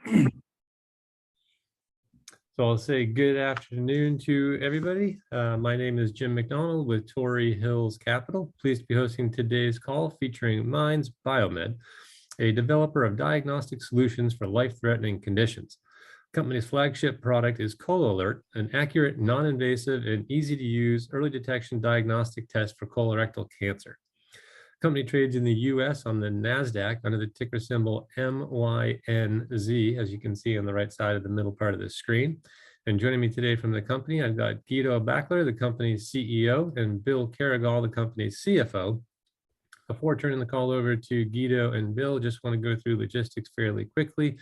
So I'll say good afternoon to everybody. My name is Jim McDonald with Torrey Hills Capital. Pleased to be hosting today's call featuring Mainz Biomed, a developer of diagnostic solutions for life-threatening conditions. The company's flagship product is ColoAlert, an accurate, non-invasive, and easy-to-use early detection diagnostic test for colorectal cancer. The company trades in the US on the Nasdaq under the ticker symbol MYNZ, as you can see on the right side of the middle part of the screen. And joining me today from the company, I've got Guido Baecher, the company's CEO, and Bill Caragol, the company's CFO. Before turning the call over to Guido and Bill, just want to go through logistics fairly quickly.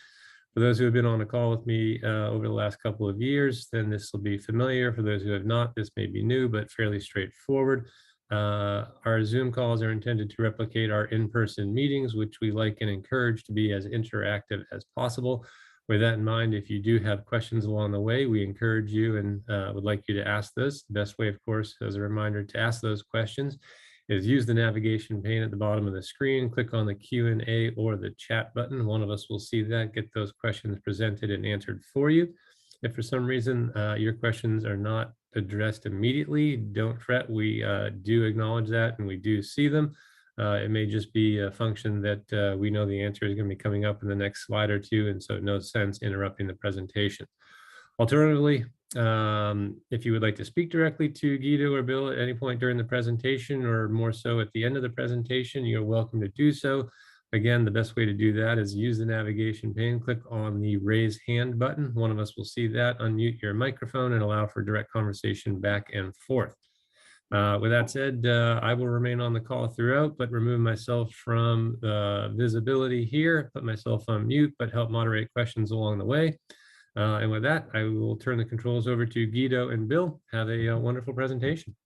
For those who have been on a call with me over the last couple of years, then this will be familiar. For those who have not, this may be new, but fairly straightforward. Our Zoom calls are intended to replicate our in-person meetings, which we like and encourage to be as interactive as possible. With that in mind, if you do have questions along the way, we encourage you and would like you to ask those. The best way, of course, as a reminder to ask those questions is use the navigation pane at the bottom of the screen, click on the Q&A or the chat button. One of us will see that, get those questions presented and answered for you. If for some reason your questions are not addressed immediately, don't fret. We do acknowledge that and we do see them. It may just be a function that we know the answer is going to be coming up in the next slide or two, and so no sense interrupting the presentation. Alternatively, if you would like to speak directly to Guido or Bill at any point during the presentation, or more so at the end of the presentation, you're welcome to do so. Again, the best way to do that is use the navigation pane, click on the raise hand button. One of us will see that, unmute your microphone and allow for direct conversation back and forth. With that said, I will remain on the call throughout, but remove myself from visibility here, put myself on mute, but help moderate questions along the way. And with that, I will turn the controls over to Guido and Bill. Have a wonderful presentation.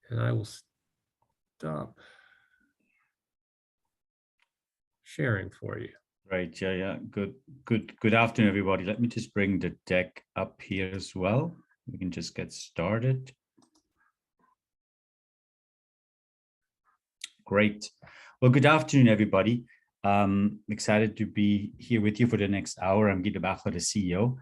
And I will stop sharing for you. Right, yeah. Good afternoon, everybody. Let me just bring the deck up here as well. We can just get started. Great. Well, good afternoon, everybody. Excited to be here with you for the next hour. I'm Guido Baecher, the CEO,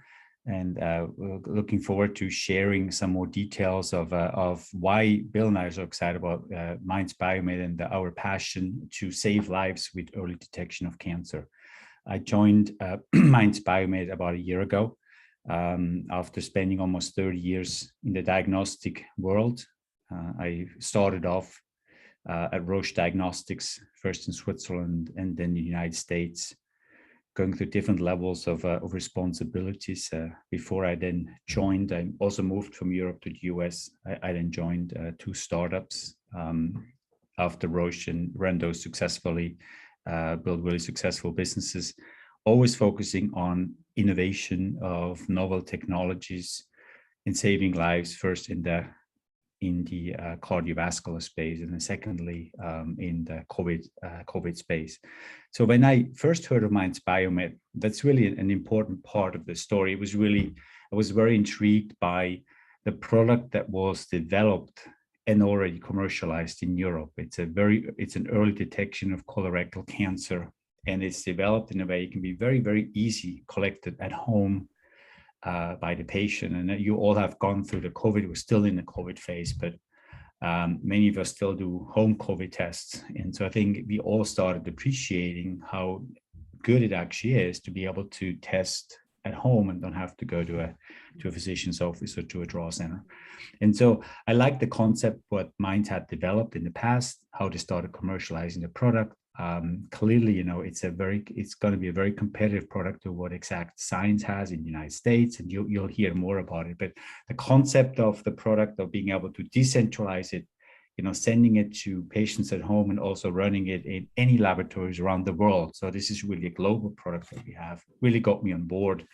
and we're looking forward to sharing some more details of why Bill and I are so excited about Mainz Biomed and our passion to save lives with early detection of cancer. I joined Mainz Biomed about a year ago after spending almost 30 years in the diagnostic world. I started off at Roche Diagnostics, first in Switzerland and then the United States, going through different levels of responsibilities. Before I then joined, I also moved from Europe to the US. I then joined 2 startups after Roche and ran those successfully, built really successful businesses, always focusing on innovation of novel technologies in saving lives, first in the cardiovascular space, and then secondly in the COVID space. So when I first heard of Mainz Biomed, that's really an important part of the story. I was very intrigued by the product that was developed and already commercialized in Europe. It's an early detection of colorectal cancer, and it's developed in a way it can be very, very easy collected at home by the patient. And you all have gone through the COVID. We're still in the COVID phase, but many of us still do home COVID tests. And so I think we all started appreciating how good it actually is to be able to test at home and don't have to go to a physician's office or to a draw center. And so I like the concept what Mainz had developed in the past, how they started commercializing the product. Clearly, you know, it's going to be a very competitive product to what Exact Science has in the United States, and you'll hear more about it. But the concept of the product, of being able to decentralize it, you know, sending it to patients at home and also running it in any laboratories around the world. So this is really a global product that we have, really got me on board.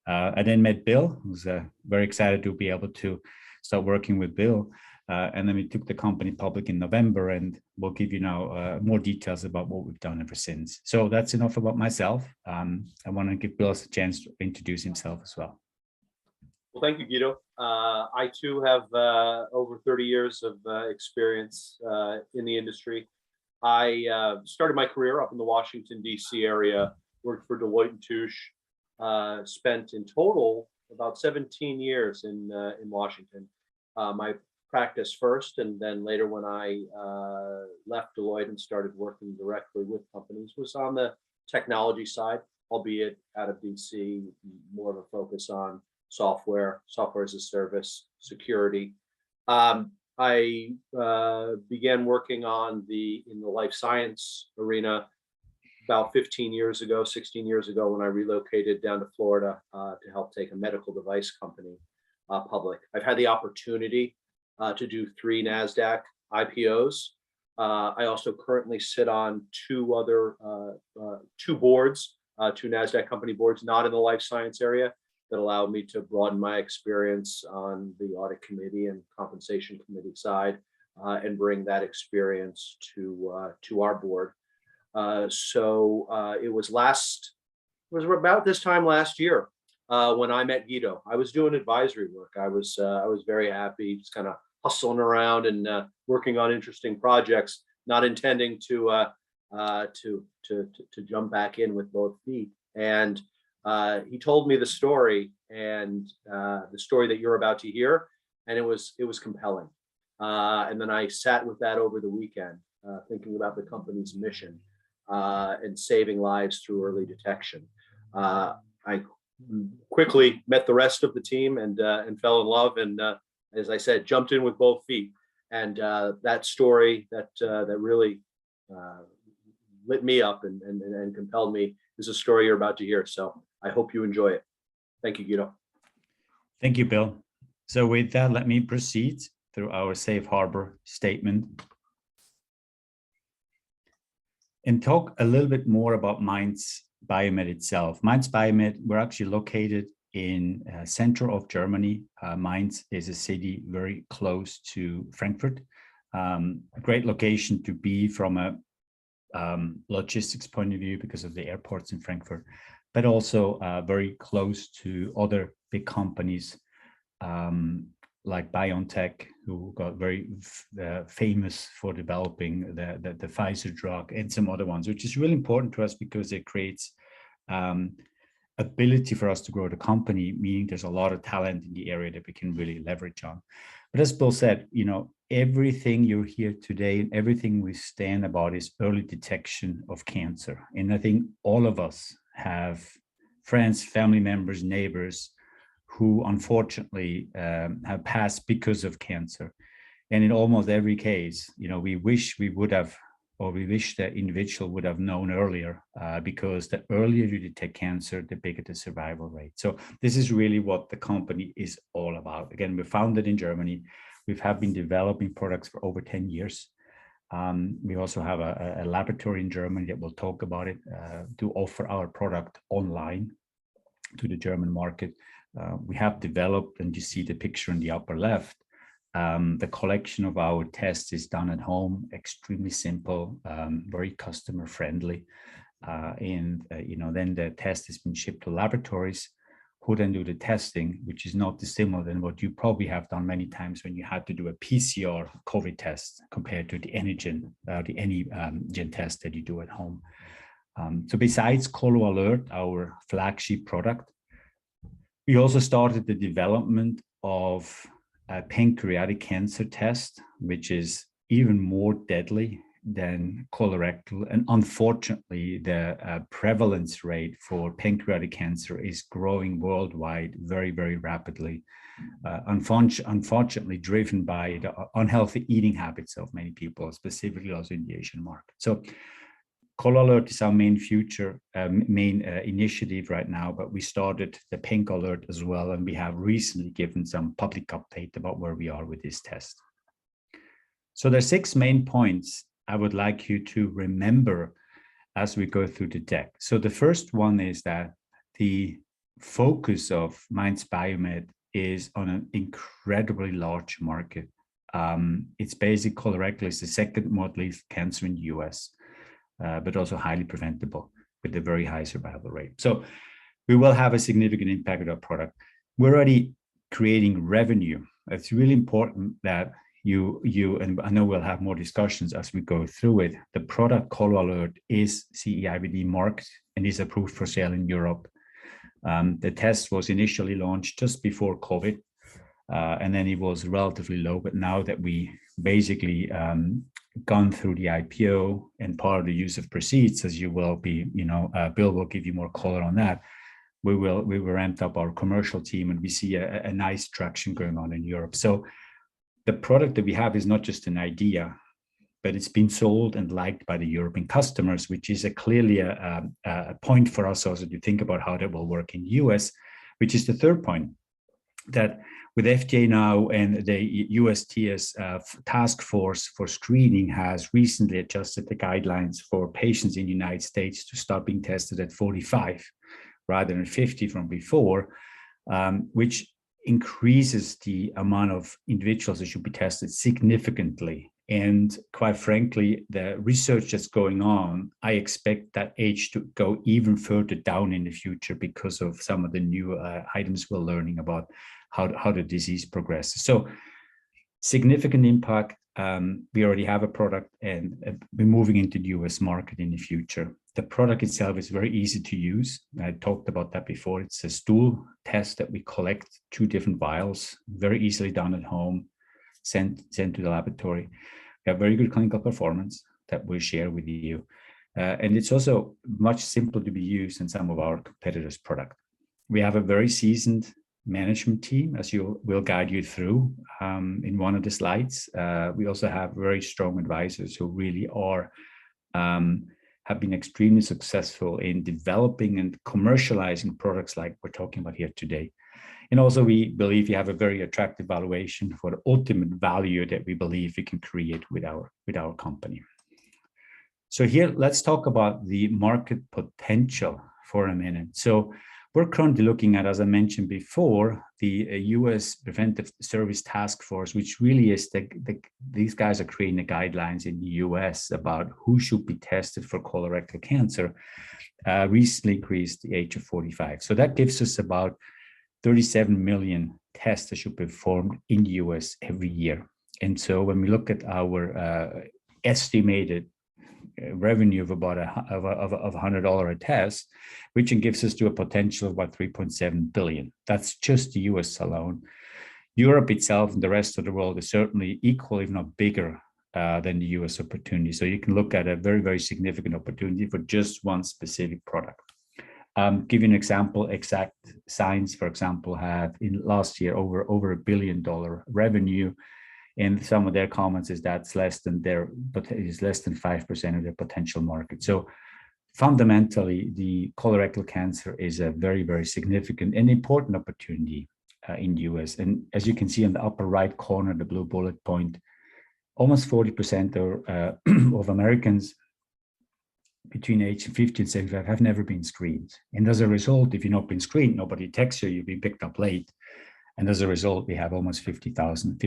I then met Bill, who's very excited to be able to start working with Bill. And then we took the company public in November, and we'll give you now more details about what we've done ever since. So that's enough about myself. I want to give Bill a chance to introduce himself as well. Well, thank you, Guido. I too have over 30 years of experience in the industry. I started my career up in the Washington, D.C. area, worked for Deloitte and Touche, spent in total about 17 years in Washington. My practice first, and then later when I left Deloitte and started working directly with companies, was on the technology side, albeit out of DC, more of a focus on software as a service, security. I began working in the life science arena about 15 years ago, 16 years ago, when I relocated down to Florida to help take a medical device company public. I've had the opportunity to do 3 Nasdaq IPOs. I also currently sit on 2 boards, 2 Nasdaq company boards, not in the life science area, that allowed me to broaden my experience on the audit committee and compensation committee side, and bring that experience to our board. So it was about this time last year when I met Guido. I was doing advisory work. I was very happy, just kind of hustling around and working on interesting projects, not intending to jump back in with both feet. And he told me the story, and the story that you're about to hear, and it was compelling. And then I sat with that over the weekend, thinking about the company's mission and saving lives through early detection. I quickly met the rest of the team and fell in love, and as I said, jumped in with both feet. And that story that really lit me up and compelled me is a story you're about to hear. So I hope you enjoy it. Thank you, Guido. Thank you, Bill. So with that, let me proceed through our safe harbor statement and talk a little bit more about Mainz Biomed itself. Mainz Biomed, we're actually located in center of Germany. Mainz is a city very close to Frankfurt. A great location to be from a logistics point of view because of the airports in Frankfurt, but also very close to other big companies like BioNTech, who got very famous for developing the Pfizer drug, and some other ones, which is really important to us because it creates ability for us to grow the company, meaning there's a lot of talent in the area that we can really leverage on. But as Bill said, everything you hear today and everything we stand about is early detection of cancer. And I think all of us have friends, family members, neighbors who unfortunately have passed because of cancer. And in almost every case, we wish we would have, or we wish the individual would have known earlier, because the earlier you detect cancer, the bigger the survival rate. So this is really what the company is all about. Again, we're founded in Germany. We have been developing products for over 10 years. We also have a laboratory in Germany that we'll talk about it, to offer our product online to the German market. We have developed, and you see the picture in the upper left, the collection of our tests is done at home, extremely simple, very customer friendly. Then the test has been shipped to laboratories who then do the testing, which is not dissimilar than what you probably have done many times when you had to do a PCR COVID test compared to the antigen test that you do at home. So besides ColoAlert, our flagship product, we also started the development of a pancreatic cancer test, which is even more deadly than colorectal. And unfortunately, the prevalence rate for pancreatic cancer is growing worldwide very, very rapidly, unfortunately driven by the unhealthy eating habits of many people, specifically also in the Asian market. So ColoAlert is our main initiative right now, but we started the PancAlert as well, and we have recently given some public update about where we are with this test. So there are 6 main points I would like you to remember as we go through the deck. So the first one is that the focus of Mainz Biomed is on an incredibly large market. It's basic colorectal is the second most lethal cancer in the US. But also highly preventable with a very high survival rate. So we will have a significant impact with our product. We're already creating revenue. It's really important that and I know we'll have more discussions as we go through it. The product ColoAlert is CE-IVD marked and is approved for sale in Europe. The test was initially launched just before COVID, and then it was relatively low. But now that we basically gone through the IPO and part of the use of proceeds, as you will be, Bill will give you more color on that. We will ramped up our commercial team, and we see a nice traction going on in Europe. So the product that we have is not just an idea, but it's been sold and liked by the European customers, which is clearly a point for us also to think about how that will work in the US, which is the third point, that with FDA now and the USTS task force for screening has recently adjusted the guidelines for patients in the United States to start being tested at 45 rather than 50 from before, which increases the amount of individuals that should be tested significantly. And quite frankly, the research that's going on, I expect that age to go even further down in the future because of some of the new items we're learning about how the disease progresses. So significant impact. We already have a product, and we're moving into the US market in the future. The product itself is very easy to use. I talked about that before. It's a stool test that we collect 2 different vials, very easily done at home, sent to the laboratory. We have very good clinical performance that we share with you. And it's also much simpler to be used than some of our competitors' product. We have a very seasoned management team, as we'll guide you through in one of the slides. We also have very strong advisors who really have been extremely successful in developing and commercializing products like we're talking about here today. And also, we believe you have a very attractive valuation for the ultimate value that we believe we can create with our company. So here, let's talk about the market potential for a minute. So we're currently looking at, as I mentioned before, the US Preventive Service Task Force, which really is these guys are creating the guidelines in the US about who should be tested for colorectal cancer, recently increased the age of 45. So that gives us about 37 million tests that should be performed in the US every year. And so when we look at our estimated revenue of about of $100 a test, which gives us to a potential of about 3.7 billion. That's just the US alone. Europe itself and the rest of the world is certainly equal, if not bigger, than the US opportunity. So you can look at a very, very significant opportunity for just one specific product. Give you an example, Exact Science, for example, had in last year over $1 billion revenue. And some of their comments is that's less than 5% of their potential market. So fundamentally, the colorectal cancer is a very, very significant and important opportunity in the US. And as you can see in the upper right corner, the blue bullet point, almost 40% of Americans between age 50 and 75 have never been screened. And as a result, if you've not been screened, nobody texts you, you've been picked up late. And as a result, we have almost 53,000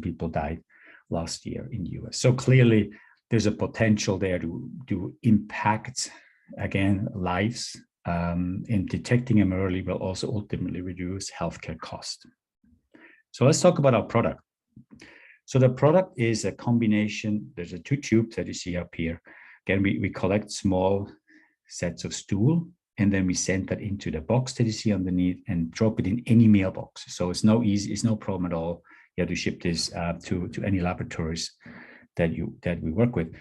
people died last year in the US. So clearly, there's a potential there to impact, again, lives. And detecting them early will also ultimately reduce healthcare costs. So let's talk about our product. So the product is a combination. There's 2 tubes that you see up here. Again, we collect small sets of stool, and then we send that into the box that you see underneath and drop it in any mailbox. So it's no problem at all. You have to ship this to any laboratories that we work with.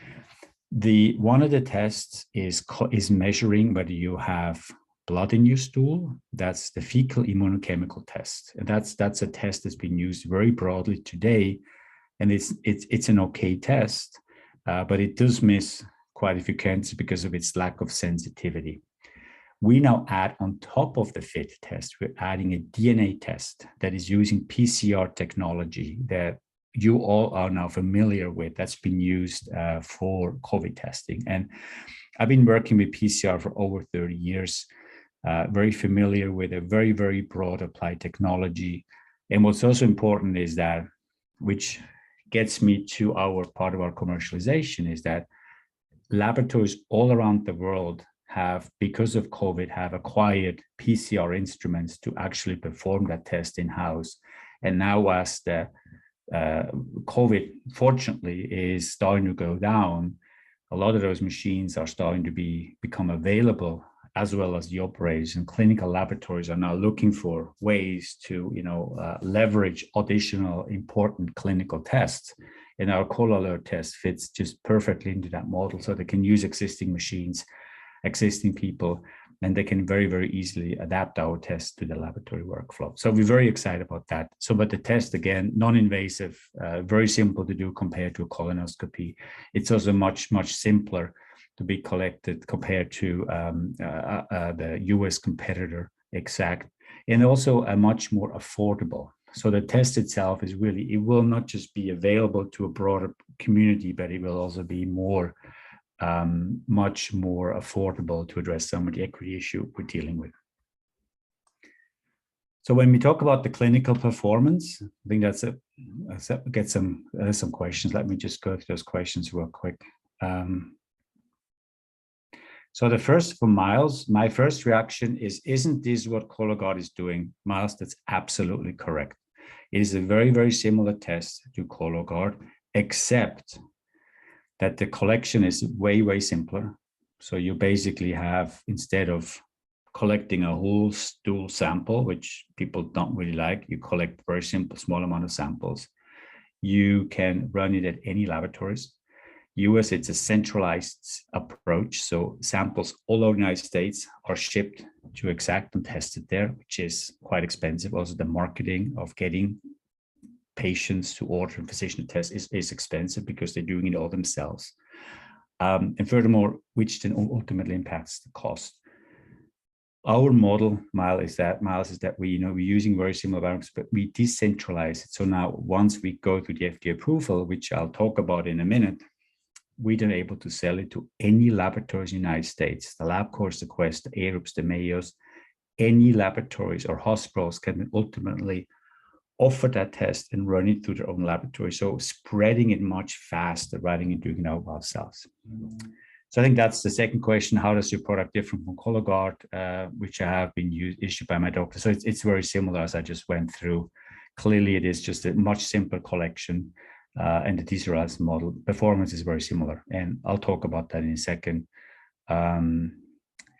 One of the tests is measuring whether you have blood in your stool. That's the fecal immunochemical test. And that's a test that's been used very broadly today. And it's an okay test, but it does miss quite a few cancers because of its lack of sensitivity. We now add on top of the FIT test, we're adding a DNA test that is using PCR technology that you all are now familiar with. That's been used for COVID testing. And I've been working with PCR for over 30 years, very familiar with a very, very broad applied technology. And what's also important is that, which gets me to our part of our commercialization, is that laboratories all around the world have, because of COVID, have acquired PCR instruments to actually perform that test in-house. And now as the COVID, fortunately, is starting to go down, a lot of those machines are starting to become available, as well as the operators, and clinical laboratories are now looking for ways to, leverage additional important clinical tests. And our ColoAlert test fits just perfectly into that model, so they can use existing machines, existing people, and they can very, very easily adapt our test to the laboratory workflow. So we're very excited about that. So, but the test, again, non-invasive, very simple to do compared to a colonoscopy. It's also much, much simpler to be collected compared to the US competitor, Exact, and also a much more affordable. So the test itself is really, it will not just be available to a broader community, but it will also be more, much more affordable to address some of the equity issue we're dealing with. So when we talk about the clinical performance, I think get some questions. Let me just go through those questions real quick. So the first for Miles, my first reaction is, isn't this what ColoGuard is doing? Miles, that's absolutely correct. It is a very, very similar test to ColoGuard, except that the collection is way, way simpler. So you basically have, instead of collecting a whole stool sample, which people don't really like, you collect very simple, small amount of samples. You can run it at any laboratories. US, it's a centralized approach. So samples all over the United States are shipped to Exact and tested there, which is quite expensive. Also, the marketing of getting patients to order and physician test is expensive because they're doing it all themselves. And furthermore, which then ultimately impacts the cost. Our model, Miles, is that we're using very similar variables, but we decentralize it. So now once we go through the FDA approval, which I'll talk about in a minute, we're then able to sell it to any laboratories in the United States, the LabCorps, the Quest, the Arups, the Mayos, any laboratories or hospitals can ultimately offer that test and run it through their own laboratory. So spreading it much faster rather than doing it ourselves. So I think that's the second question. How does your product differ from ColoGuard, which I have been issued by my doctor? So it's very similar as I just went through. Clearly, it is just a much simpler collection. And the decentralized model performance is very similar, and I'll talk about that in a second.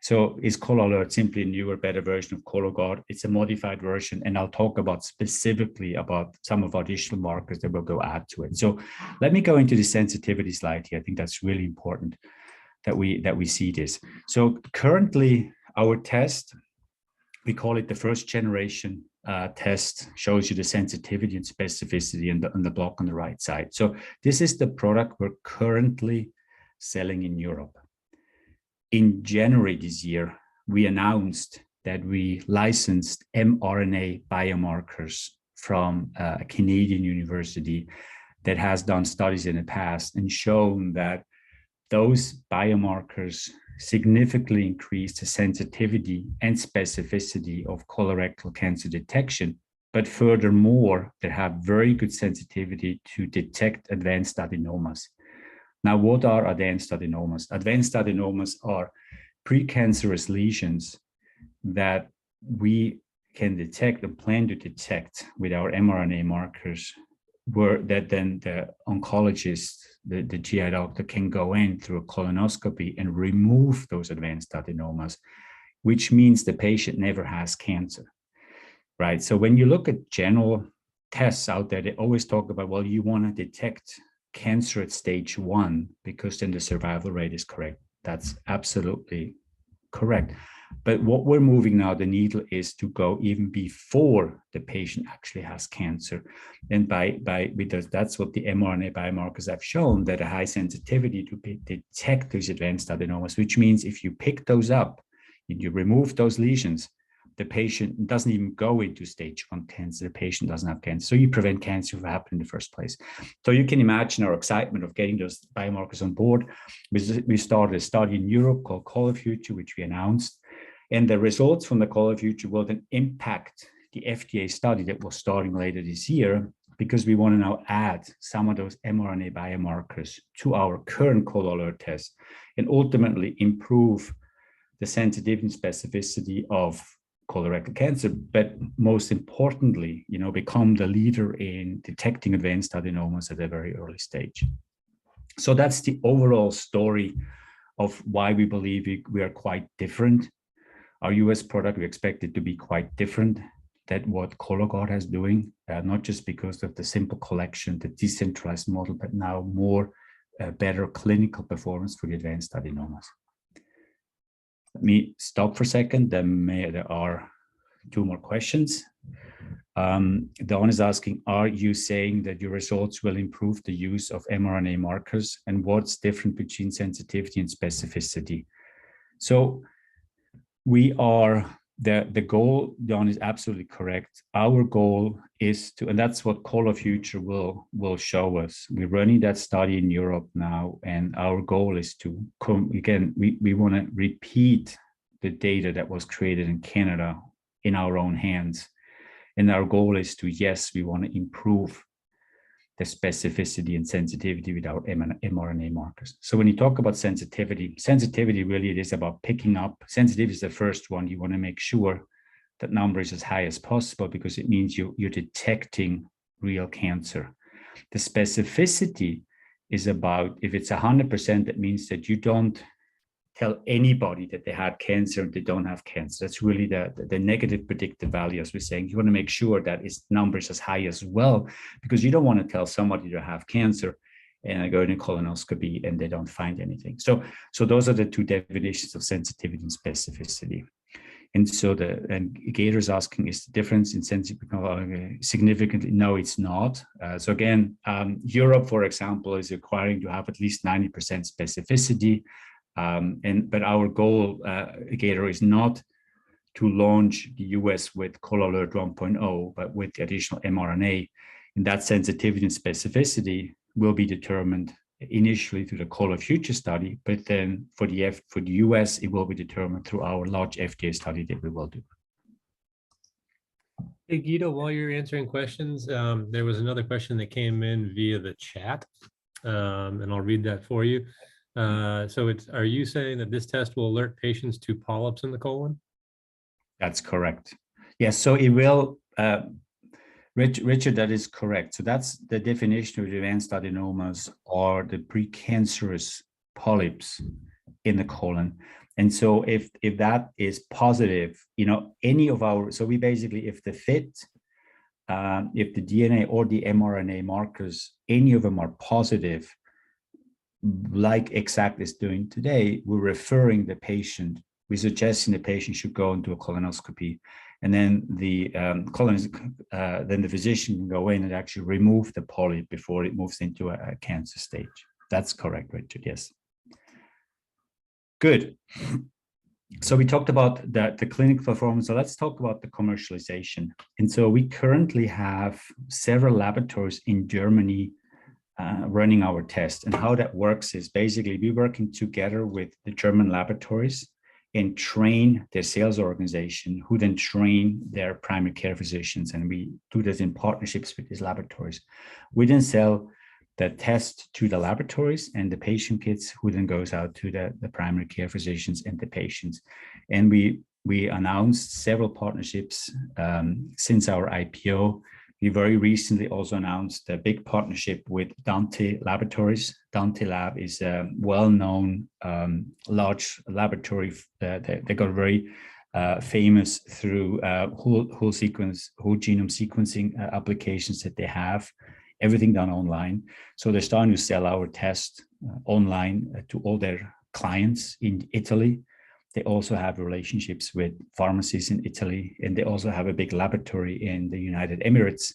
So is ColoAlert simply a newer, better version of ColoGuard? It's a modified version, and I'll talk about specifically about some of our additional markers that will go add to it. So let me go into the sensitivity slide here. I think that's really important that we see this. So currently, our test, we call it the first generation test, shows you the sensitivity and specificity on the block on the right side. So this is the product we're currently selling in Europe. In January this year, we announced that we licensed mRNA biomarkers from a Canadian university that has done studies in the past and shown that those biomarkers significantly increase the sensitivity and specificity of colorectal cancer detection, but furthermore, they have very good sensitivity to detect advanced adenomas. Now, what are advanced adenomas? Advanced adenomas are precancerous lesions that we can detect and plan to detect with our mRNA markers, where that then the oncologist, the GI doctor, can go in through a colonoscopy and remove those advanced adenomas, which means the patient never has cancer, right? So when you look at general tests out there, they always talk about, well, you want to detect cancer at stage 1 because then the survival rate is correct. That's absolutely correct. But what we're moving now, the needle, is to go even before the patient actually has cancer. And because that's what the mRNA biomarkers have shown, that a high sensitivity to detect those advanced adenomas, which means if you pick those up and you remove those lesions, the patient doesn't even go into stage 1 cancer. The patient doesn't have cancer. So you prevent cancer from happening in the first place. So you can imagine our excitement of getting those biomarkers on board. We started a study in Europe called ColoFuture, which we announced. And the results from the ColoFuture will then impact the FDA study that we're starting later this year, because we want to now add some of those mRNA biomarkers to our current ColoAlert test and ultimately improve the sensitivity and specificity of colorectal cancer, but most importantly, become the leader in detecting advanced adenomas at a very early stage. So that's the overall story of why we believe we are quite different. Our US product, we expect it to be quite different than what ColoGuard is doing, not just because of the simple collection, the decentralized model, but now more better clinical performance for the advanced adenomas. Let me stop for a second. There are two more questions. Don is asking, are you saying that your results will improve the use of mRNA markers, and what's different between sensitivity and specificity? So we are, the goal, Don is absolutely correct. Our goal is to, and that's what ColoFuture will show us. We're running that study in Europe now, and our goal is to come, again, we want to repeat the data that was created in Canada in our own hands. And our goal is to, yes, we want to improve the specificity and sensitivity with our mRNA markers. So when you talk about sensitivity really it is about picking up. Sensitivity is the first one. You want to make sure that number is as high as possible because it means you're detecting real cancer. The specificity is about, if it's 100%, that means that you don't tell anybody that they had cancer and they don't have cancer. That's really the negative predictive value, as we're saying. You want to make sure that its numbers as high as well, because you don't want to tell somebody to have cancer and I go in a colonoscopy and they don't find anything. So those are the two definitions of sensitivity and specificity. And so Gator is asking, is the difference in sensitivity significantly? No, it's not. So again, Europe, for example, is requiring to have at least 90% specificity. But our goal, Gator, is not to launch the US with ColoAlert 1.0, but with the additional mRNA. And that sensitivity and specificity will be determined initially through the ColoFuture study, but then for the US, it will be determined through our large FDA study that we will do. Hey, Guido, while you're answering questions, there was another question that came in via the chat, and I'll read that for you. So are you saying that this test will alert patients to polyps in the colon? That's correct. Yes, so it will, Richard, that is correct. So that's the definition of advanced adenomas, or the precancerous polyps in the colon. And so if that is positive, any of our, so we basically, if the FIT, if the DNA or the mRNA markers, any of them are positive, like Exact is doing today, we're referring the patient, we're suggesting the patient should go into a colonoscopy, and then the then the physician can go in and actually remove the polyp before it moves into a cancer stage. That's correct, Richard. Yes. Good. So we talked about the clinical performance. So let's talk about the commercialization. And so we currently have several laboratories in Germany running our test. And how that works is basically we're working together with the German laboratories and train their sales organization, who then train their primary care physicians. And we do this in partnerships with these laboratories. We then sell the test to the laboratories and the patient kits, who then goes out to the primary care physicians and the patients. And we announced several partnerships since our IPO. We very recently also announced a big partnership with Dante Laboratories. Dante Lab is a well-known large laboratory. They got very famous through whole genome sequencing applications that they have, everything done online. So they're starting to sell our test online to all their clients in Italy. They also have relationships with pharmacies in Italy, and they also have a big laboratory in the United Emirates,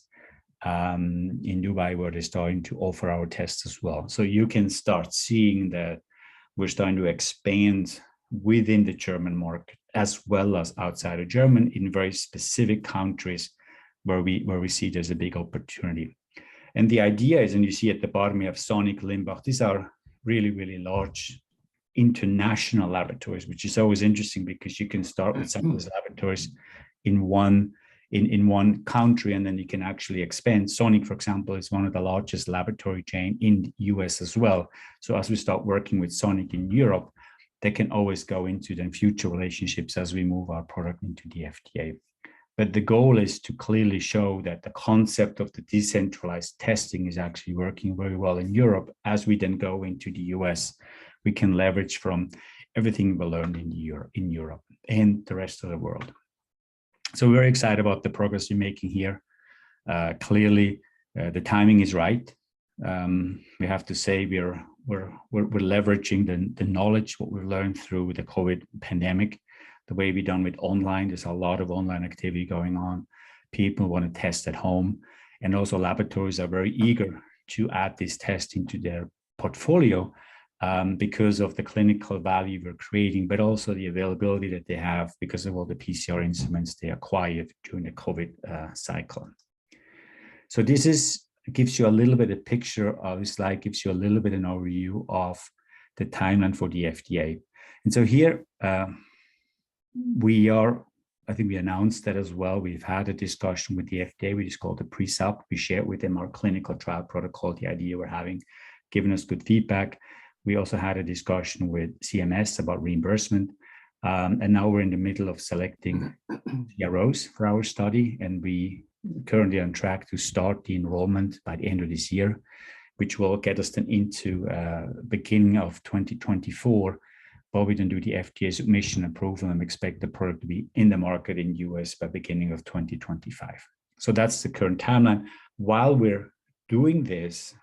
in Dubai, where they're starting to offer our tests as well. So you can start seeing that we're starting to expand within the German market, as well as outside of Germany, in very specific countries where we see there's a big opportunity. And the idea is, and you see at the bottom, we have Sonic, Limbach. These are really, really large international laboratories, which is always interesting because you can start with some of those laboratories in one country, and then you can actually expand. Sonic, for example, is one of the largest laboratory chain in the US as well. So as we start working with Sonic in Europe, they can always go into then future relationships as we move our product into the FDA. But the goal is to clearly show that the concept of the decentralized testing is actually working very well in Europe. As we then go into the US, we can leverage from everything we learned in Europe and the rest of the world. So we're very excited about the progress we're making here. Clearly, the timing is right. We have to say we're leveraging the knowledge, what we've learned through the COVID pandemic. The way we've done with online, there's a lot of online activity going on. People want to test at home, and also laboratories are very eager to add this testing to their portfolio because of the clinical value we're creating, but also the availability that they have because of all the PCR instruments they acquired during the COVID cycle. So this gives you a little bit of picture of this slide, gives you a little bit an overview of the timeline for the FDA. And so here, I think we announced that as well. We've had a discussion with the FDA, which is called the pre-sub. We shared with them our clinical trial protocol, the idea we're having, given us good feedback. We also had a discussion with CMS about reimbursement. And now we're in the middle of selecting CROs for our study. And we currently on track to start the enrollment by the end of this year, which will get us then into beginning of 2024. But we then do the FDA submission approval and expect the product to be in the market in US by beginning of 2025. So that's the current timeline. While we're doing this,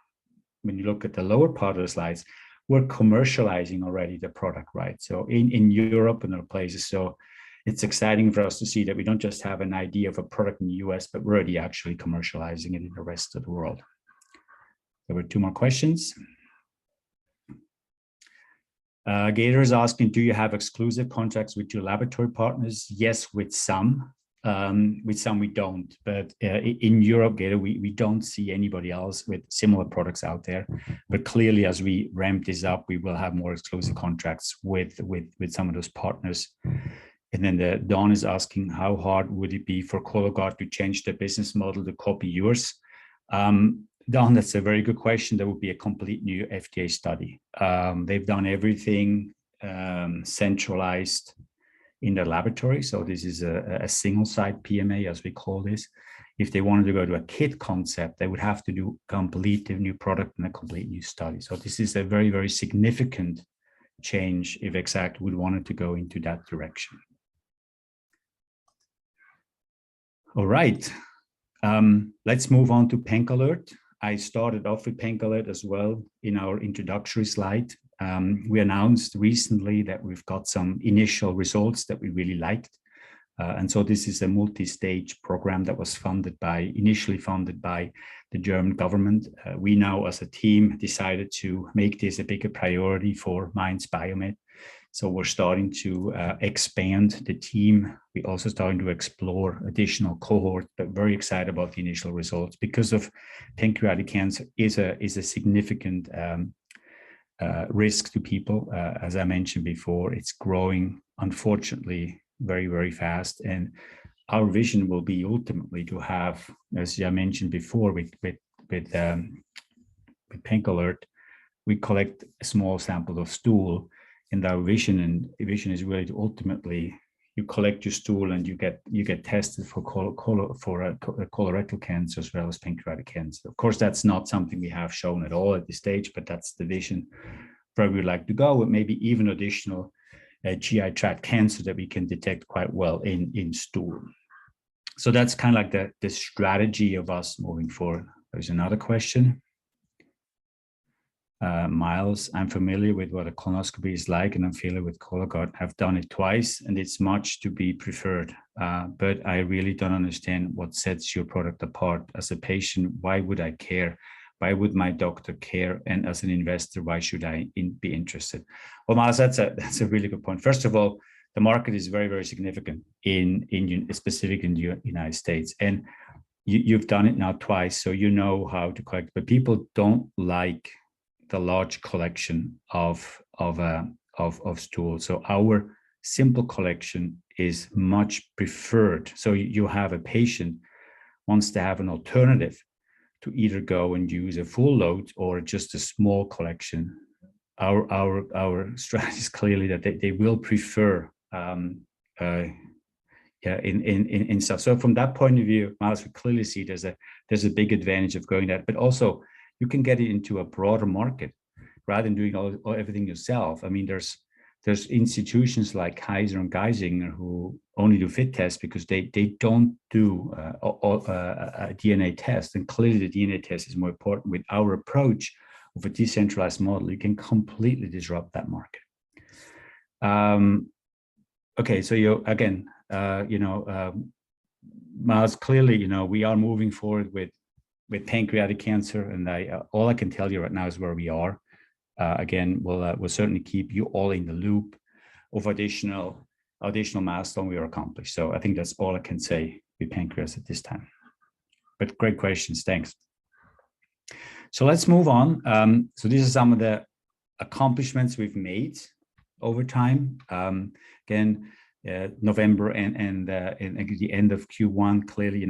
when you look at the lower part of the slides, we're commercializing already the product, right? So in Europe and other places. So it's exciting for us to see that we don't just have an idea of a product in the US, but we're already actually commercializing it in the rest of the world. There were two more questions. Gator is asking, do you have exclusive contracts with your laboratory partners? Yes, with some. We don't. But in Europe, Gator, we don't see anybody else with similar products out there. But clearly, as we ramp this up, we will have more exclusive contracts with some of those partners. And then Don is asking, how hard would it be for ColoGuard to change their business model to copy yours? Don, that's a very good question. That would be a complete new FDA study. They've done everything centralized in their laboratory. So this is a single site PMA, as we call this. If they wanted to go to a kit concept, they would have to do a completely new product and a complete new study. So this is a very, very significant change if Exact would want to go into that direction. All right, let's move on to PancAlert. I started off with PancAlert as well in our introductory slide. We announced recently that we've got some initial results that we really liked. And so this is a multi-stage program that was initially funded by the German government. We now as a team decided to make this a bigger priority for Mainz Biomed. So we're starting to expand the team. We're also starting to explore additional cohort, but very excited about the initial results because of pancreatic cancer is a significant risk to people. As I mentioned before, it's growing, unfortunately, very, very fast. And our vision will be ultimately to have, as I mentioned before, with PancAlert, we collect a small sample of stool. And our vision is really to ultimately you collect your stool and you get tested for colorectal cancer as well as pancreatic cancer. Of course, that's not something we have shown at all at this stage, but that's the vision where we'd like to go with maybe even additional GI tract cancer that we can detect quite well in stool. So that's kind of like the strategy of us moving forward. There's another question. Miles, I'm familiar with what a colonoscopy is like and I'm familiar with ColoGuard. I've done it twice and it's much to be preferred, but I really don't understand what sets your product apart. As a patient, why would I care? Why would my doctor care? And as an investor, why should I be interested? Well, Miles, that's a really good point. First of all, the market is very, very significant specific in the United States. And you've done it now twice, so you know how to collect, but people don't like the large collection of stool. So our simple collection is much preferred. So you have a patient wants to have an alternative to either go and use a full load or just a small collection. our strategy is clearly that they will prefer in stuff. So from that point of view, Miles, we clearly see there's a big advantage of going that, but also you can get it into a broader market rather than doing everything yourself. I mean, there's institutions like Kaiser and Geisinger who only do fit tests because they don't do a DNA test, and clearly the DNA test is more important. With our approach of a decentralized model, you can completely disrupt that market. Okay, so Miles, clearly, we are moving forward with pancreatic cancer, and all I can tell you right now is where we are. Again, we'll certainly keep you all in the loop of additional milestone we are accomplished. So I think that's all I can say with pancreas at this time. But great questions, thanks. So let's move on. So these are some of the accomplishments we've made over time. Again, November and the end of Q1, clearly,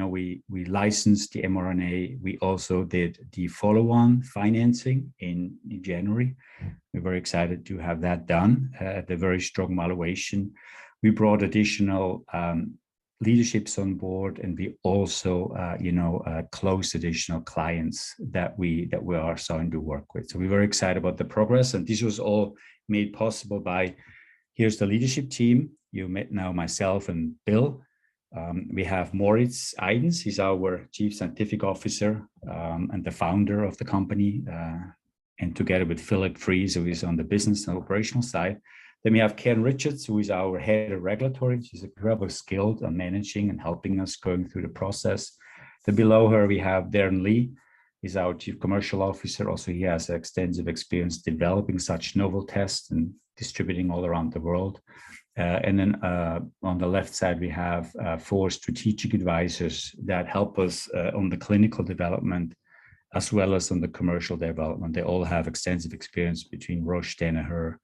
we licensed the mRNA. We also did the follow-on financing in January. We're very excited to have that done at a very strong valuation. We brought additional leaderships on board, and we also, closed additional clients that we are starting to work with. So we're very excited about the progress, and this was all made possible by, here's the leadership team. You met now myself and Bill. We have Moritz Eidens. He's our Chief Scientific Officer and the founder of the company. And together with Philip Fries, who is on the business and operational side. Then we have Ken Richards, who is our head of regulatory. She's incredibly skilled on managing and helping us going through the process. Then below her, we have Darren Lee. He's our Chief Commercial Officer. Also, he has extensive experience developing such novel tests and distributing all around the world. And then on the left side, we have 4 strategic advisors that help us on the clinical development as well as on the commercial development. They all have extensive experience between Roche, Danaher,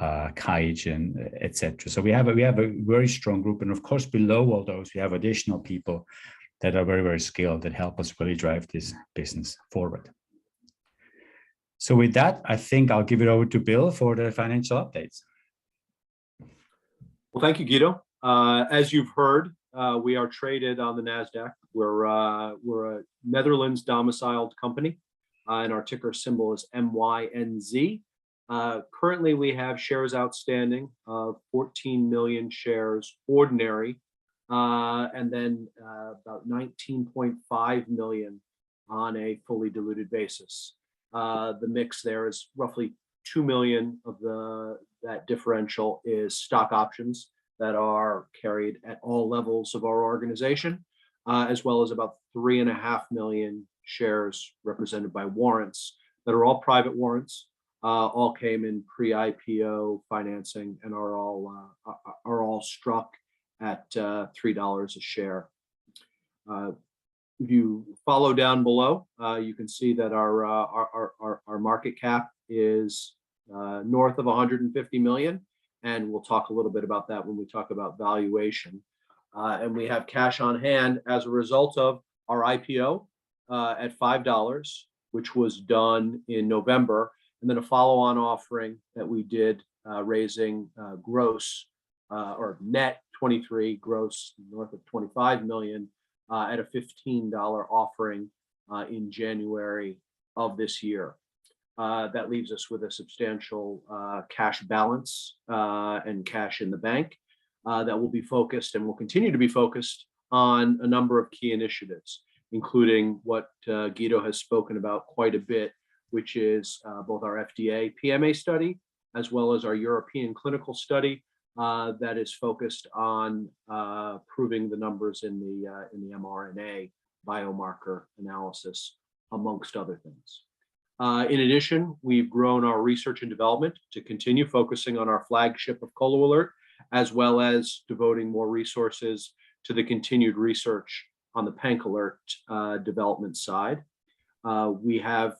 QIAGEN, etc. So we have a very strong group. And of course, below all those, we have additional people that are very, very skilled that help us really drive this business forward. So with that, I think I'll give it over to Bill for the financial updates. Well, thank you, Guido. As you've heard, we are traded on the Nasdaq. We're a Netherlands domiciled company, and our ticker symbol is MYNZ. Currently, we have shares outstanding of 14 million shares ordinary, and then about 19.5 million on a fully diluted basis. The mix there is roughly 2 million of that differential is stock options that are carried at all levels of our organization, as well as about 3.5 million shares represented by warrants that are all private warrants, all came in pre-IPO financing and are all struck at $3 a share. If you follow down below, you can see that our market cap is north of 150 million, and we'll talk a little bit about that when we talk about valuation. And we have cash on hand as a result of our IPO at $5, which was done in November, and then a follow-on offering that we did, raising gross or net 23, gross north of 25 million at a $15 offering in January of this year. That leaves us with a substantial cash balance and cash in the bank that will be focused and will continue to be focused on a number of key initiatives, including what Guido has spoken about quite a bit, which is both our FDA PMA study, as well as our European clinical study that is focused on proving the numbers in the mRNA biomarker analysis, amongst other things. In addition, we've grown our research and development to continue focusing on our flagship of ColoAlert, as well as devoting more resources to the continued research on the PancAlert development side. We have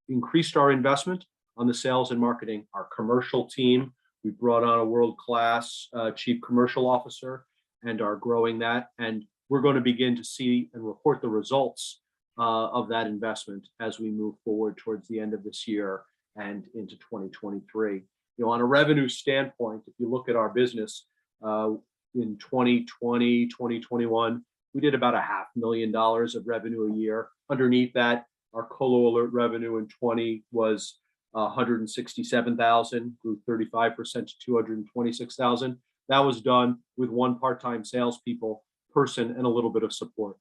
increased our investment on the sales and marketing, our commercial team. We brought on a world-class chief commercial officer and are growing that. And we're going to begin to see and report the results of that investment as we move forward towards the end of this year and into 2023. On a revenue standpoint, if you look at our business in 2020, 2021, we did about $500,000 of revenue a year. Underneath that, our ColoAlert revenue in 20 was 167,000, grew 35% to 226,000. That was done with one part-time person and a little bit of support.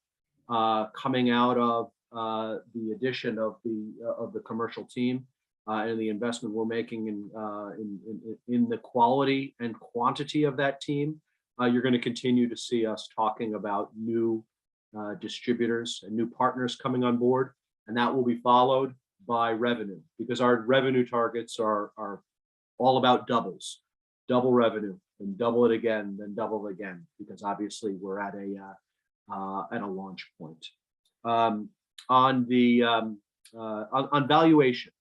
Coming out of the addition of the commercial team and the investment we're making in the quality and quantity of that team, you're going to continue to see us talking about new distributors and new partners coming on board, and that will be followed by revenue, because our revenue targets are all about doubles, double revenue, and double it again, then double it again, because obviously we're at a launch point. On valuation,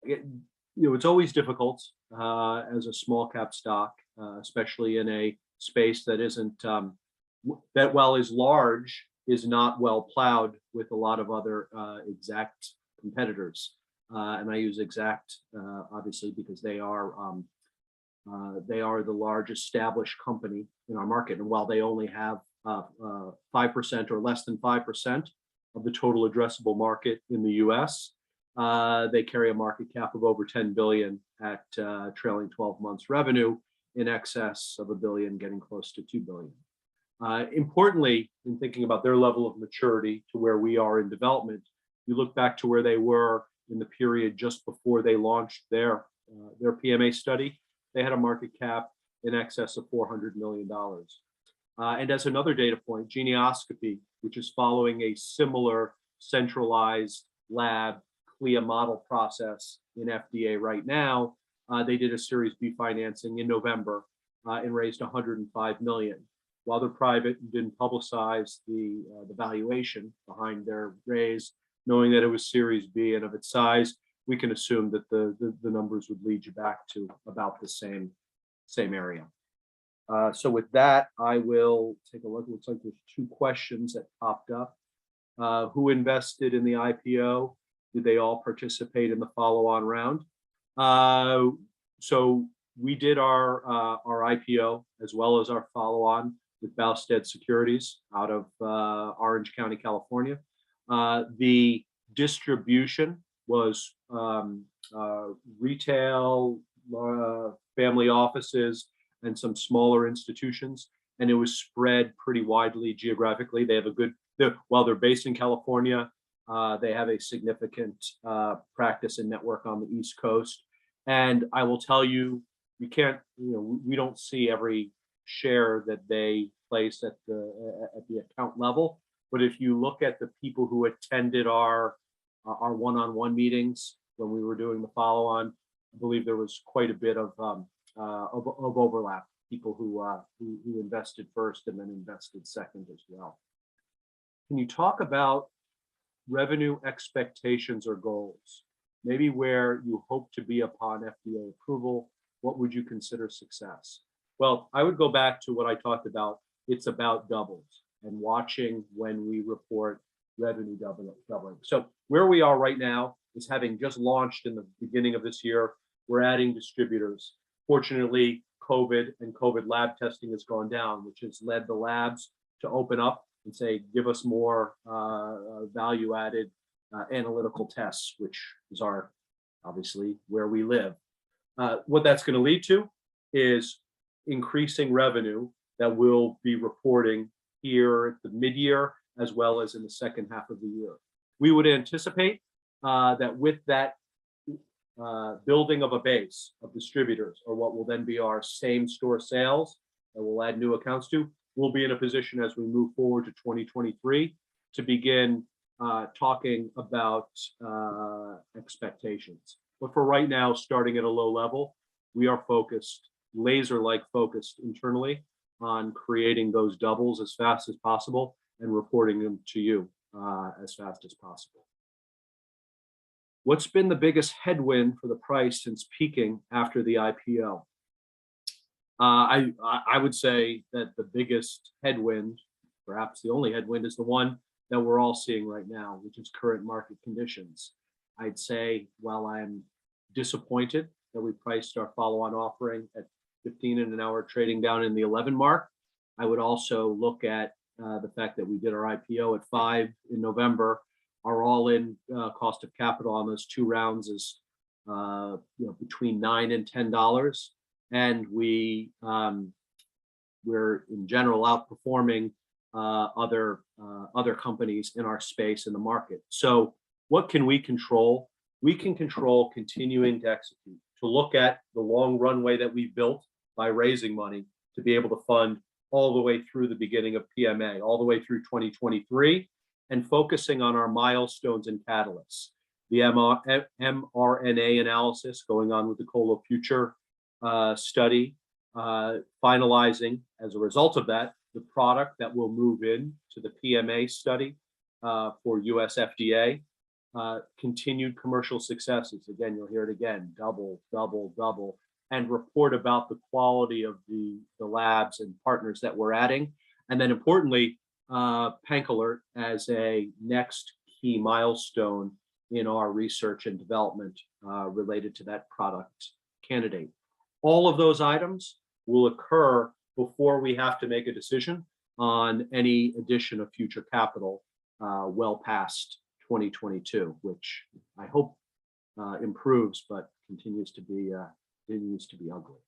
it's always difficult as a small cap stock, especially in a space that isn't that, while is large, is not well plowed with a lot of other exact competitors. And I use exact obviously because they are the large established company in our market. And while they only have 5% or less than 5% of the total addressable market in the US, they carry a market cap of over 10 billion at trailing 12 months revenue in excess of $1 billion, getting close to $2 billion. Importantly, in thinking about their level of maturity to where we are in development, you look back to where they were in the period just before they launched their PMA study, they had a market cap in excess of $400 million. And as another data point, Genioscopy, which is following a similar centralized lab CLIA model process in FDA right now, they did a Series B financing in November and raised $105 million. While they're private and didn't publicize the valuation behind their raise, knowing that it was Series B and of its size, we can assume that the numbers would lead you back to about the same area. So with that, I will take a look. It looks like there's 2 questions that popped up. Who invested in the IPO? Did they all participate in the follow-on round? So we did our IPO as well as our follow-on with Bausted Securities out of Orange County, California. The distribution was retail, family offices, and some smaller institutions, and it was spread pretty widely geographically. They have while they're based in California, they have a significant practice and network on the East Coast. And I will tell you, we don't see every share that they place at the account level. But if you look at the people who attended our one-on-one meetings when we were doing the follow-on, I believe there was quite a bit of overlap. People who invested first and then invested second as well. Can you talk about revenue expectations or goals? Maybe where you hope to be upon FDA approval, what would you consider success? Well, I would go back to what I talked about. It's about doubles and watching when we report revenue doubling. So where we are right now is, having just launched in the beginning of this year, we're adding distributors. Fortunately, COVID and COVID lab testing has gone down, which has led the labs to open up and say, give us more value-added analytical tests, which is obviously where we live. What that's going to lead to is increasing revenue that we'll be reporting here at the mid-year as well as in the second half of the year. We would anticipate that with that building of a base of distributors, or what will then be our same store sales that we'll add new accounts to, we'll be in a position as we move forward to 2023 to begin talking about expectations. But for right now, starting at a low level, we are focused, laser-like focused internally on creating those doubles as fast as possible and reporting them to you as fast as possible. What's been the biggest headwind for the price since peaking after the IPO? I would say that the biggest headwind, perhaps the only headwind, is the one that we're all seeing right now, which is current market conditions. I'd say, while I'm disappointed that we priced our follow-on offering at 15 an hour, trading down in the 11 mark. I would also look at the fact that we did our IPO at 5 in November. Our all-in cost of capital on those 2 rounds is between $9 and $10, and we're in general outperforming other companies in our space in the market. So what can we control? We can control continuing to execute, to look at the long runway that we've built by raising money to be able to fund all the way through the beginning of PMA, all the way through 2023, and focusing on our milestones and catalysts. The mRNA analysis going on with the ColoFuture study, finalizing as a result of that, the product that will move in to the PMA study for US FDA, continued commercial successes. Again, you'll hear it again, double, double, double, and report about the quality of the labs and partners that we're adding. And then importantly, PancAlert as a next key milestone in our research and development related to that product candidate. All of those items will occur before we have to make a decision on any addition of future capital well past 2022, which I hope improves, but continues to be ugly.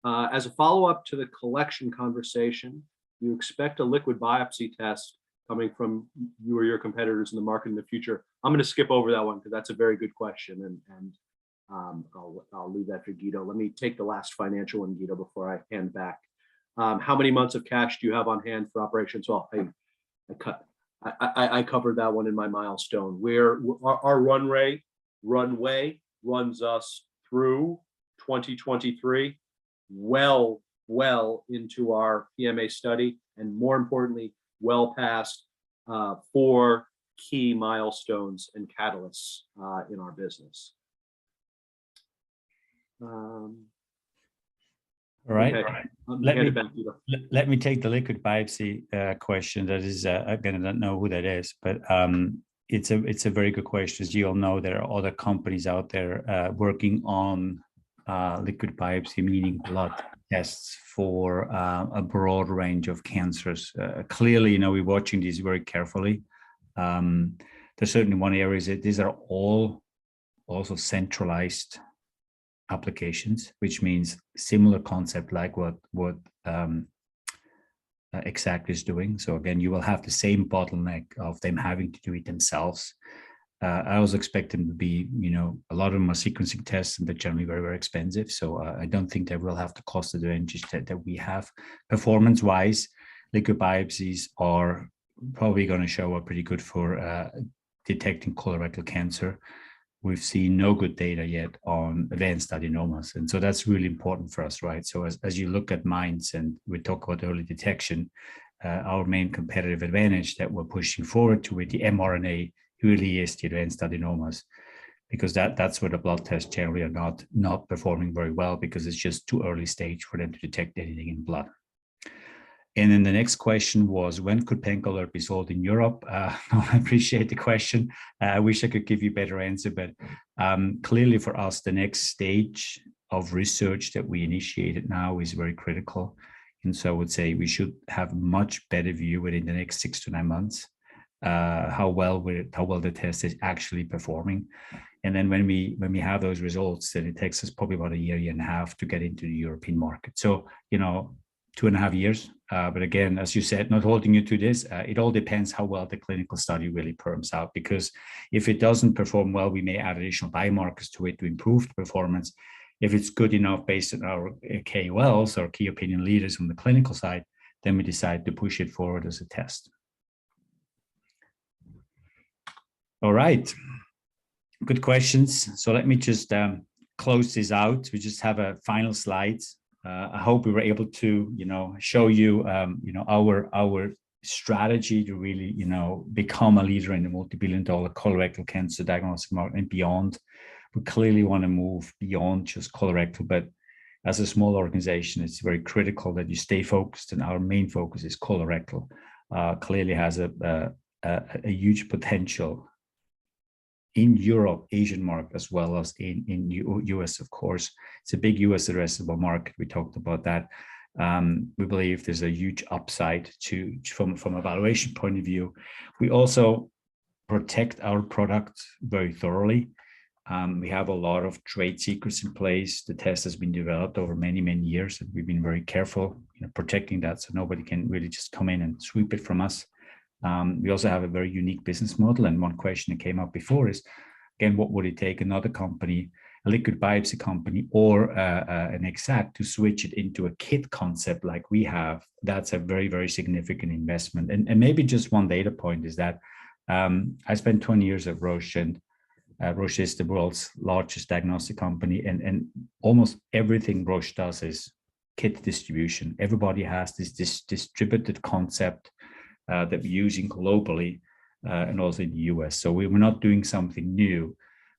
As a follow-up to the collection conversation, you expect a liquid biopsy test coming from you or your competitors in the market in the future? I'm going to skip over that one because that's a very good question, and I'll leave that for Guido. Let me take the last financial one, Guido, before I hand back. How many months of cash do you have on hand for operations? Well, I covered that one in my milestone. Our runway runs us through 2023, well into our PMA study, and more importantly, well past 4 key milestones and catalysts in our business. All right. Okay. Let me take the liquid biopsy question. That is, again, I don't know who that is, but it's a very good question. As you all know, there are other companies out there working on liquid biopsy, meaning blood tests for a broad range of cancers. Clearly, we're watching these very carefully. There's certainly one area that these are all also centralized applications, which means similar concept like what Exact is doing. So again, you will have the same bottleneck of them having to do it themselves. I also expect them to be, a lot of them are sequencing tests, and they're generally very, very expensive. So I don't think they will have the cost advantage that we have. Performance-wise, liquid biopsies are probably going to show up pretty good for detecting colorectal cancer. We've seen no good data yet on advanced adenomas. And so that's really important for us, right? So as you look at MYNZ and we talk about early detection, our main competitive advantage that we're pushing forward to with the mRNA really is the advanced adenomas, because that's where the blood tests generally are not performing very well, because it's just too early stage for them to detect anything in blood. And then the next question was, when could PancAlert be sold in Europe? I appreciate the question. I wish I could give you a better answer, but clearly for us, the next stage of research that we initiated now is very critical. And so I would say we should have much better view within the next 6 to 9 months, how well the test is actually performing. And then when we have those results, then it takes us probably about a year and a half to get into the European market. So, 2.5 years. But again, as you said, not holding you to this, it all depends how well the clinical study really performs out, because if it doesn't perform well, we may add additional biomarkers to it to improve the performance. If it's good enough based on our KOLs or key opinion leaders on the clinical side, then we decide to push it forward as a test. All right, good questions. So let me just close this out. We just have a final slide. I hope we were able to, show you, our strategy to really, become a leader in the multi-billion-dollar colorectal cancer diagnostic market and beyond. We clearly want to move beyond just colorectal, but as a small organization, it's very critical that you stay focused, and our main focus is colorectal. Clearly has a huge potential in Europe, Asian market, as well as in US, of course. It's a big US addressable market. We talked about that. We believe there's a huge upside from a valuation point of view. We also protect our product very thoroughly. We have a lot of trade secrets in place. The test has been developed over many, many years, and we've been very careful, protecting that so nobody can really just come in and sweep it from us. We also have a very unique business model. And one question that came up before is, again, what would it take another company, a liquid biopsy company or an Exact, to switch it into a kit concept like we have? That's a very, very significant investment. And maybe just one data point is that I spent 20 years at Roche, and Roche is the world's largest diagnostic company, and almost everything Roche does is kit distribution. Everybody has this distributed concept that we're using globally and also in the US. So we were not doing something new.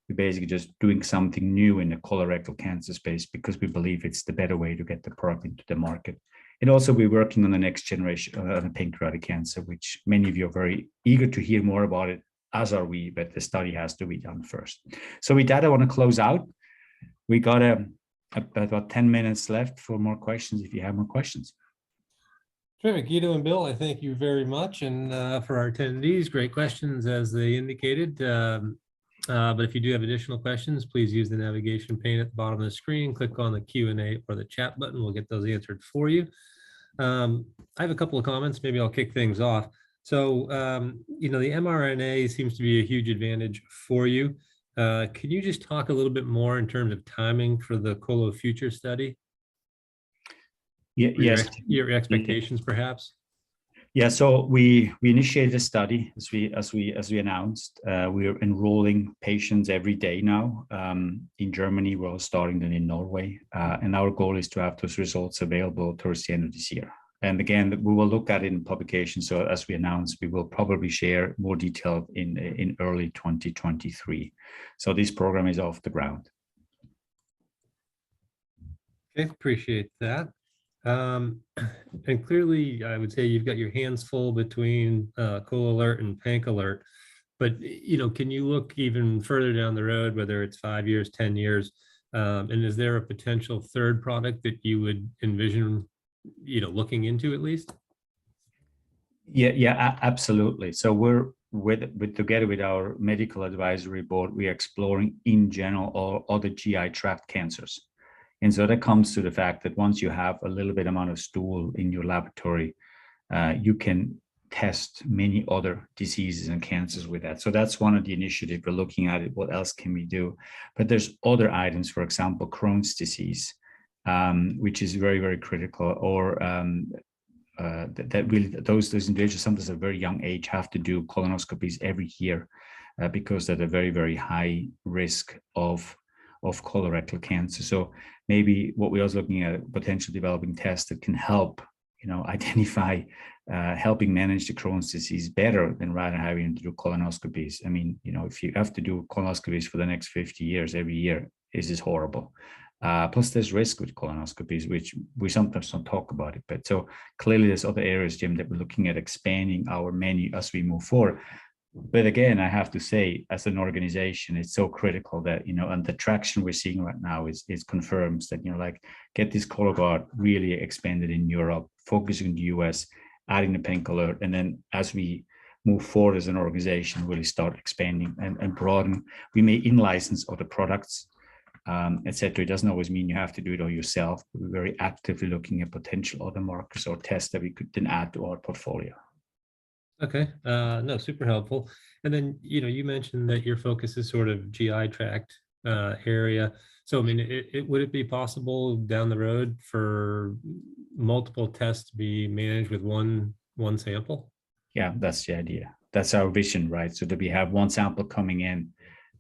We're basically just doing something new in the colorectal cancer space because we believe it's the better way to get the product into the market. And also we're working on the next generation of pancreatic cancer, which many of you are very eager to hear more about it, as are we, but the study has to be done first. So with that, I want to close out. We got about 10 minutes left for more questions if you have more questions. Terrific. Guido and Bill, I thank you very much. And for our attendees, great questions as they indicated. But if you do have additional questions, please use the navigation pane at the bottom of the screen, click on the Q&A or the chat button. We'll get those answered for you. I have a couple of comments. Maybe I'll kick things off. So, the mRNA seems to be a huge advantage for you. Can you just talk a little bit more in terms of timing for the COLO Future study? Yes. Your expectations, perhaps? Yeah, so we initiated a study as we announced. We're enrolling patients every day now. In Germany, we're starting then in Norway, and our goal is to have those results available towards the end of this year. And again, we will look at it in publication. So as we announced, we will probably share more detail in early 2023. So this program is off the ground. Okay, appreciate that. And clearly, I would say you've got your hands full between ColoAlert and PancAlert. But can you look even further down the road, whether it's 5 years, 10 years, and is there a potential third product that you would envision looking into at least? Yeah, absolutely. So we're together with our medical advisory board, we are exploring in general all other GI tract cancers. And so that comes to the fact that once you have a little bit amount of stool in your laboratory, you can test many other diseases and cancers with that. So that's one of the initiatives we're looking at it. What else can we do? But there's other items, for example, Crohn's disease, which is very, very critical, or that really those individuals, sometimes at a very young age, have to do colonoscopies every year because they're at a very, very high risk of colorectal cancer. So maybe what we're also looking at, potential developing tests that can help, identify, helping manage the Crohn's disease better than rather having to do colonoscopies. I mean, if you have to do colonoscopies for the next 50 years, every year, this is horrible. Plus there's risk with colonoscopies, which we sometimes don't talk about it. But so clearly there's other areas, Jim, that we're looking at expanding our menu as we move forward. But again, I have to say, as an organization, it's so critical that, and the traction we're seeing right now is confirms that, get this Cologuard really expanded in Europe, focusing in the US, adding the PancAlert, and then as we move forward as an organization, really start expanding and broaden. We may in-license other products, etc. It doesn't always mean you have to do it all yourself, but we're very actively looking at potential other markers or tests that we could then add to our portfolio. Okay, no, super helpful. And then, you mentioned that your focus is sort of GI tract area. So, I mean, would it be possible down the road for multiple tests to be managed with one sample? Yeah, that's the idea. That's our vision, right? So that we have one sample coming in,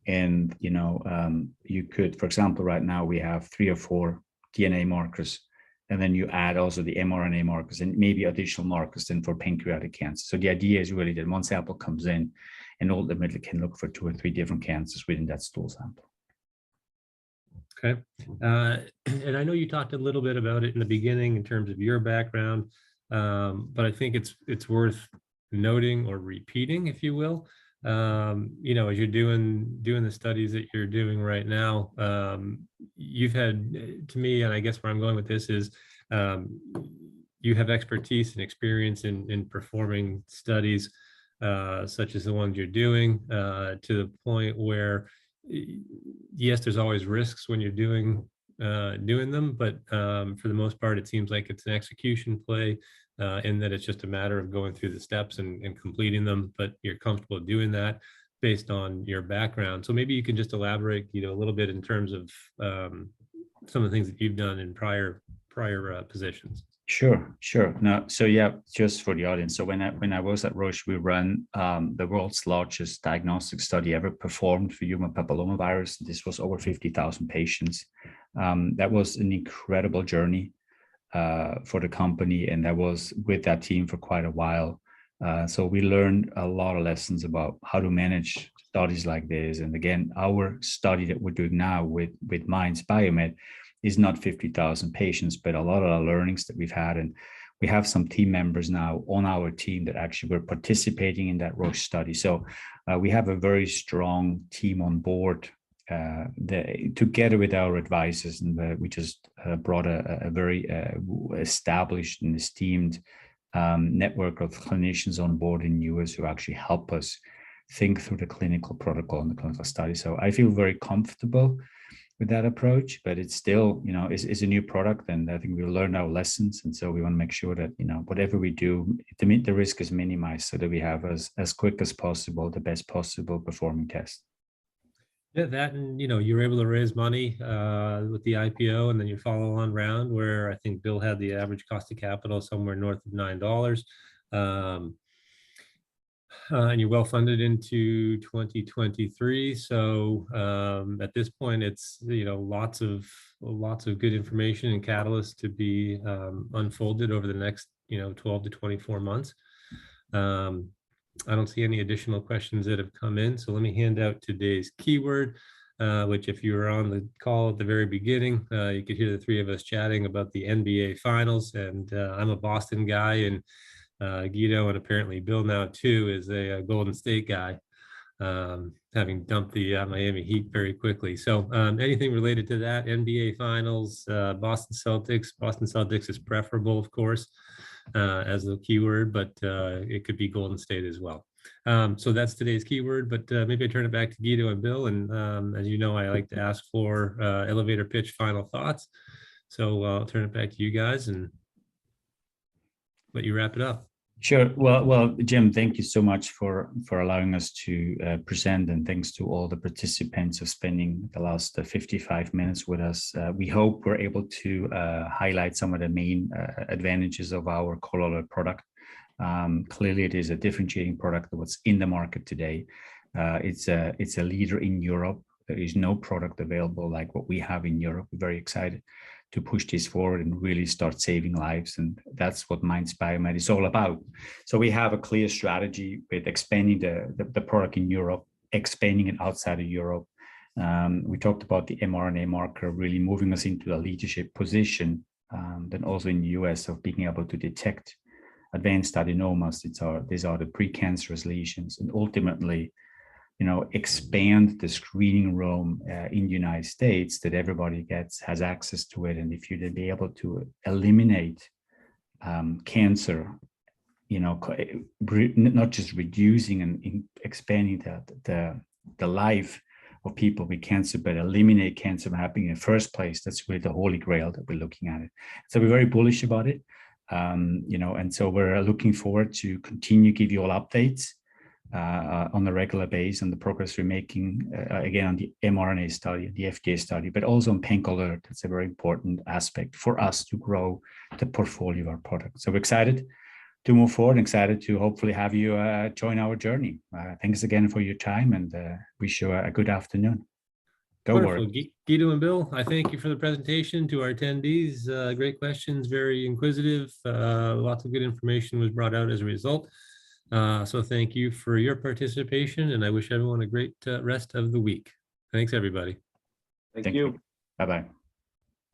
and you could, for example, right now we have 3 or 4 DNA markers. And then you add also the mRNA markers and maybe additional markers then for pancreatic cancer. So the idea is really that one sample comes in and ultimately can look for 2 or 3 different cancers within that stool sample. Okay. And I know you talked a little bit about it in the beginning in terms of your background, but I think it's worth noting or repeating, if you will. you know, as you're doing the studies that you're doing right now, you've had, to me, and I guess where I'm going with this is, you have expertise and experience in performing studies such as the ones you're doing, to the point where, yes, there's always risks when you're doing them, but for the most part, it seems like it's an execution play, in that it's just a matter of going through the steps and completing them, but you're comfortable doing that based on your background. So maybe you can just elaborate, you know, a little bit in terms of some of the things that you've done in prior positions. Sure. No, so yeah, just for the audience. So when I was at Roche, we ran the world's largest diagnostic study ever performed for human papillomavirus. This was over 50,000 patients. That was an incredible journey for the company, and that was with that team for quite a while. So we learned a lot of lessons about how to manage studies like this. And again, our study that we're doing now with Mainz Biomed is not 50,000 patients, but a lot of the learnings that we've had. And we have some team members now on our team that actually were participating in that Roche study. So we have a very strong team on board, together with our advisors. And we just brought a very established and esteemed network of clinicians on board in the US who actually help us think through the clinical protocol and the clinical study. So I feel very comfortable with that approach, but it's still, you know, it's a new product, and I think we'll learn our lessons. And so we want to make sure that, you know, whatever we do, the risk is minimized so that we have as quick as possible, the best possible performing test. Yeah, that, and you know, you were able to raise money with the IPO, and then you follow on round where I think Bill had the average cost of capital somewhere north of $9. And you're well funded into 2023. So at this point, it's, you know, lots of good information and catalysts to be unfolded over the next, you know, 12 to 24 months. I don't see any additional questions that have come in. So let me hand out today's keyword, which if you were on the call at the very beginning, you could hear the three of us chatting about the NBA finals. And I'm a Boston guy, and Guido, and apparently Bill now too, is a Golden State guy, having dumped the Miami Heat very quickly. So anything related to that, NBA finals, Boston Celtics is preferable, of course, as the keyword, but it could be Golden State as well. So that's today's keyword, but maybe I turn it back to Guido and Bill. And as you know, I like to ask for elevator pitch final thoughts. So I'll turn it back to you guys and let you wrap it up. Sure. Well, Jim, thank you so much for allowing us to present, and thanks to all the participants of spending the last 55 minutes with us. We hope we're able to highlight some of the main advantages of our ColoAlert product. Clearly, it is a differentiating product than what's in the market today. It's a leader in Europe. There is no product available like what we have in Europe. We're very excited to push this forward and really start saving lives. And that's what Mainz Biomed is all about. So we have a clear strategy with expanding the product in Europe, expanding it outside of Europe. We talked about the mRNA marker really moving us into a leadership position, then also in the US of being able to detect advanced adenomas. These are the precancerous lesions, and ultimately, you know, expand the screening room in the United States that everybody has access to it. And if you'd be able to eliminate cancer, you know, not just reducing and expanding the life of people with cancer, but eliminate cancer from happening in the first place, that's really the holy grail that we're looking at it. So we're very bullish about it, you know, and so we're looking forward to continue to give you all updates on a regular basis on the progress we're making, again, on the mRNA study, the FDA study, but also on PancAlert. That's a very important aspect for us to grow the portfolio of our products. So we're excited to move forward, excited to hopefully have you join our journey. Thanks again for your time, and wish you a good afternoon. Go Wonderful. Warwick. Guido and Bill, I thank you for the presentation. To our attendees, great questions, very inquisitive. Lots of good information was brought out as a result. So thank you for your participation, and I wish everyone a great rest of the week. Thanks, everybody. Thank you. Bye-bye.